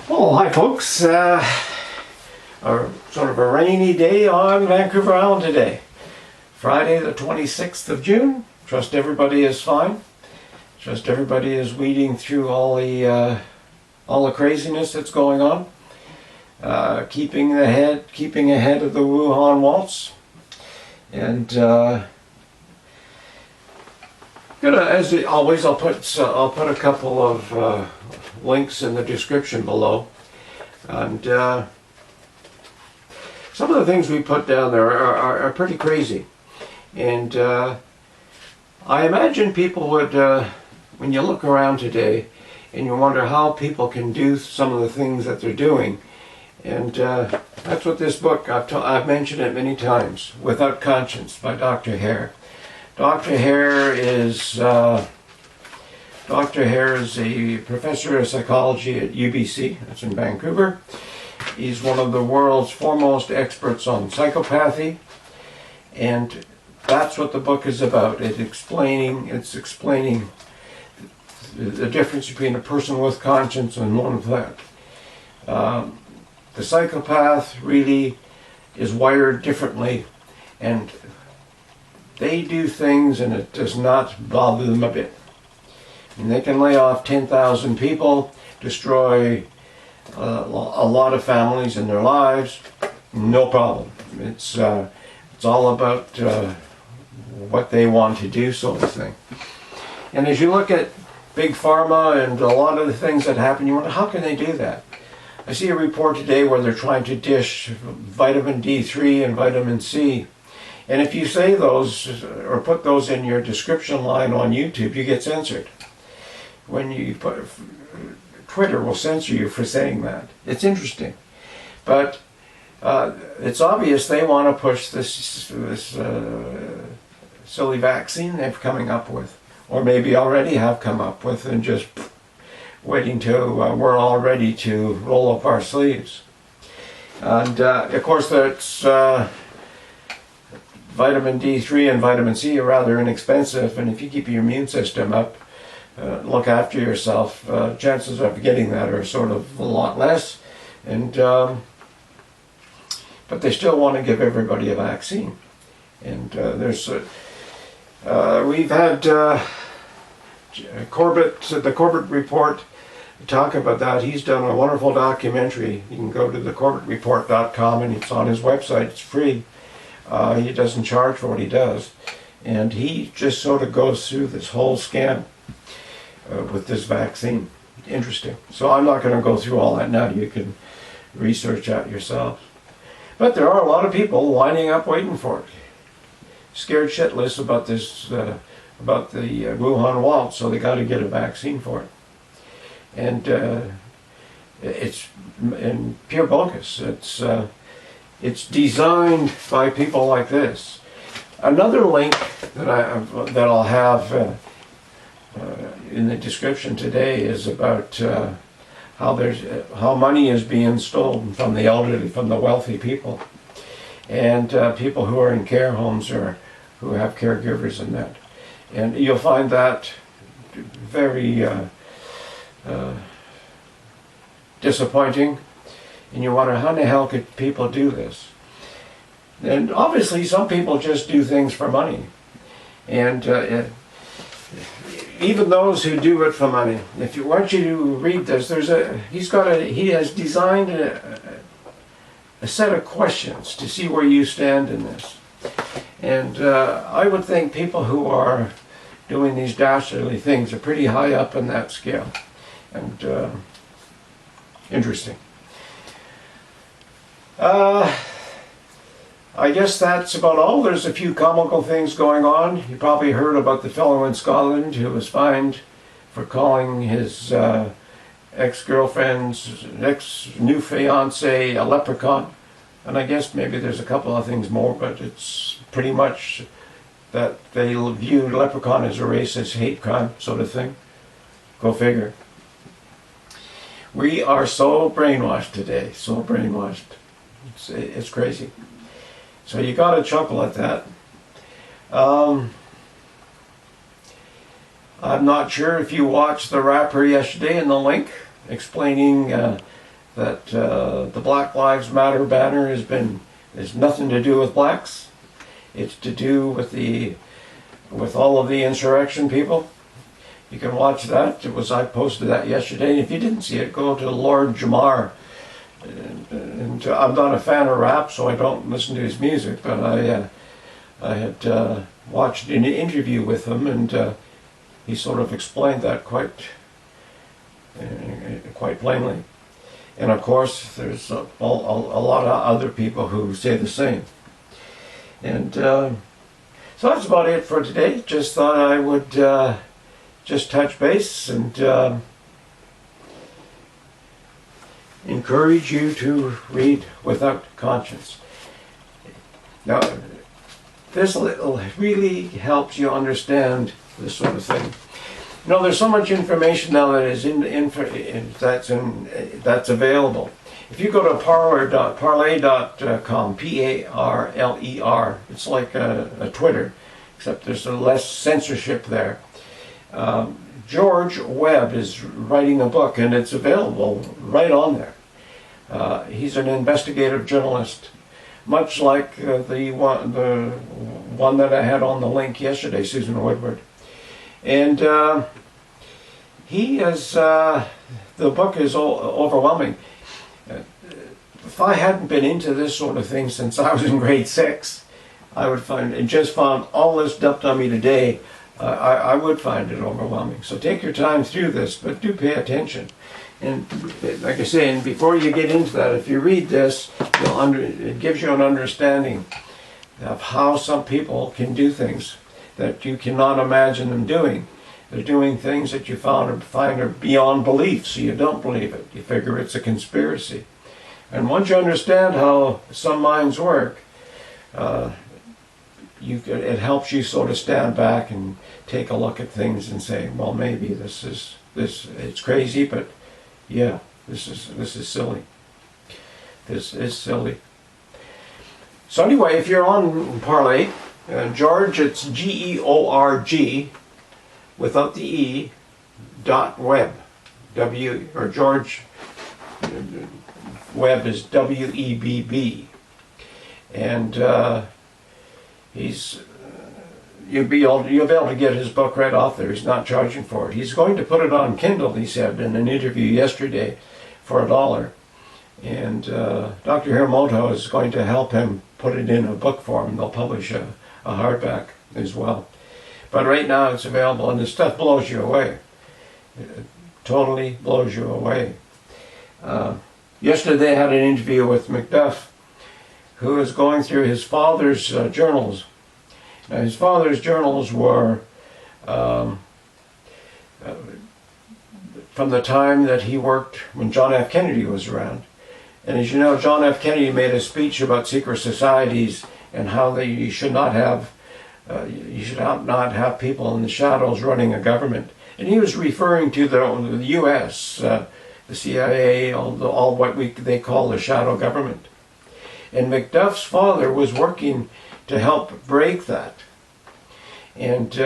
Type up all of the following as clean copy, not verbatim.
Well, hi folks. Sort of a rainy day on Vancouver Island today. Friday the 26th of June. Trust everybody is fine. Trust everybody is weeding through all the craziness that's going on. Keeping ahead of the Wuhan waltz. And as always, I'll put a couple of links in the description below, and some of the things we put down there are pretty crazy. And I imagine people would, when you look around today, and you wonder how people can do some of the things that they're doing. And that's what this book, I've mentioned it many times, Without Conscience by Dr. Hare. Dr. Hare is a professor of psychology at UBC, that's in Vancouver. He's one of the world's foremost experts on psychopathy, and that's what the book is about. It's explaining the difference between a person with conscience and one without. The psychopath really is wired differently, and they do things and it does not bother them a bit. And they can lay off 10,000 people, destroy a lot of families in their lives, no problem. It's all about what they want to do, sort of thing. And as you look at Big Pharma and a lot of the things that happen, you wonder, how can they do that? I see a report today where they're trying to dish vitamin D3 and vitamin C. And if you say those, or put those in your description line on YouTube, you get censored. When you put, Twitter will censor you for saying that. It's interesting. But it's obvious they want to push this silly vaccine they're coming up with. Or maybe already have come up with, and just waiting till we're all ready to roll up our sleeves. And of course that's vitamin D3 and vitamin C are rather inexpensive, and if you keep your immune system up, look after yourself, chances of getting that are sort of a lot less. And but they still want to give everybody a vaccine. And we've had the Corbett Report talk about that. He's done a wonderful documentary. You can go to thecorbettreport.com, and it's on his website. It's free. He doesn't charge for what he does, and he just sort of goes through this whole scam with this vaccine. Interesting. So I'm not going to go through all that now. You can research that yourself. But there are a lot of people lining up waiting for it, scared shitless about this, about the Wuhan waltz, so they got to get a vaccine for it. And it's in pure bogus. It's designed by people like this. Another link that I'll have in the description today is about how money is being stolen from the elderly, from the wealthy people, and people who are in care homes or who have caregivers and that. And you'll find that very disappointing. And you wonder, how in the hell could people do this? And obviously some people just do things for money. And even those who do it for money, if you want you to read this, he has designed a set of questions to see where you stand in this. And I would think people who are doing these dastardly things are pretty high up in that scale. And interesting. I guess that's about all. There's a few comical things going on. You probably heard about the fellow in Scotland who was fined for calling his ex-girlfriend's new fiance a leprechaun. And I guess maybe there's a couple of things more, but it's pretty much that they view leprechaun as a racist hate crime sort of thing. Go figure. We are so brainwashed today, so brainwashed. It's crazy. So you got to chuckle at that. I'm not sure if you watched the rapper yesterday in the link explaining that the Black Lives Matter banner has nothing to do with blacks. It's to do with all of the insurrection people. You can watch that. I posted that yesterday. And if you didn't see it, go to Lord Jamar. And I'm not a fan of rap, so I don't listen to his music. But I had watched an interview with him, and he sort of explained that quite plainly. And of course, there's a lot of other people who say the same. And so that's about it for today. Just thought I would just touch base and encourage you to read Without Conscience. Now, this really helps you understand this sort of thing. You know, there's so much information now that is that's available. If you go to parler.com, P-A-R-L-E-R, it's like a Twitter, except there's less censorship there. George Webb is writing a book, and it's available right on there. He's an investigative journalist, much like the one that I had on the link yesterday, Susan Woodward. And he is, the book is overwhelming. If I hadn't been into this sort of thing since I was in grade 6, I would found all this dumped on me today, I would find it overwhelming. So take your time through this, but do pay attention. And like I say, and before you get into that, if you read this, it gives you an understanding of how some people can do things that you cannot imagine them doing. They're doing things that you find are beyond belief, so you don't believe it. You figure it's a conspiracy. And once you understand how some minds work, it helps you sort of stand back and take a look at things and say, well, maybe it's crazy, but yeah, this is silly. This is silly. So anyway, if you're on Parler, George, it's Georg, without the E, .web. Or George Webb is W-E-B-B. And you'll be able to get his book right off there. He's not charging for it. He's going to put it on Kindle, he said in an interview yesterday, for $1. And Dr. Hiramoto is going to help him put it in a book form. They'll publish a hardback as well. But right now it's available, and this stuff blows you away. It totally blows you away. Yesterday I had an interview with Macduff, who is going through his father's journals. Now, his father's journals were from the time that he worked when John F. Kennedy was around. And as you know, John F. Kennedy made a speech about secret societies and how you should not have people in the shadows running a government. And he was referring to the U.S., the CIA, all what they call the shadow government. And Macduff's father was working to help break that. And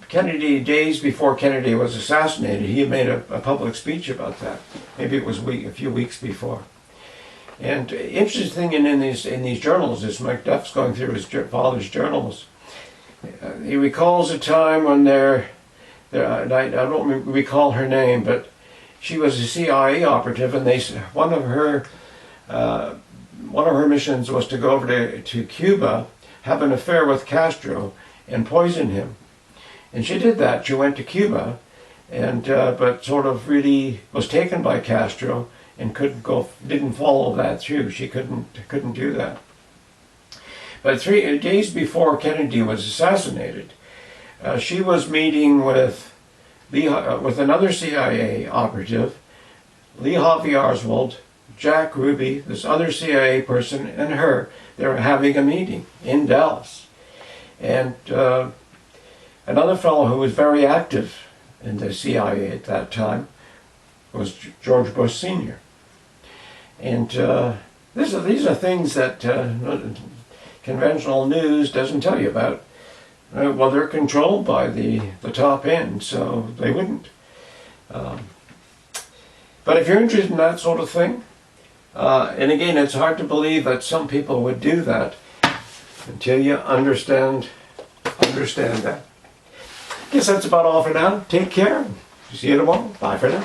Kennedy, days before Kennedy was assassinated, he made a public speech about that. Maybe it was a few weeks before. And interesting thing in these journals is Macduff's going through his father's journals. He recalls a time when I don't recall her name, but she was a CIA operative, and one of her missions was to go over to Cuba, have an affair with Castro, and poison him. And she did that. She went to Cuba, and but sort of really was taken by Castro and didn't follow that through. She couldn't do that. But 3 days before Kennedy was assassinated, she was meeting with another CIA operative, Lee Harvey Oswald, Jack Ruby, this other CIA person, and her. They were having a meeting in Dallas. And another fellow who was very active in the CIA at that time was George Bush Sr. And these are things that conventional news doesn't tell you about. Well, they're controlled by the top end, so they wouldn't. But if you're interested in that sort of thing, and again, it's hard to believe that some people would do that until you understand that. Guess that's about all for now. Take care. See you tomorrow. Bye for now.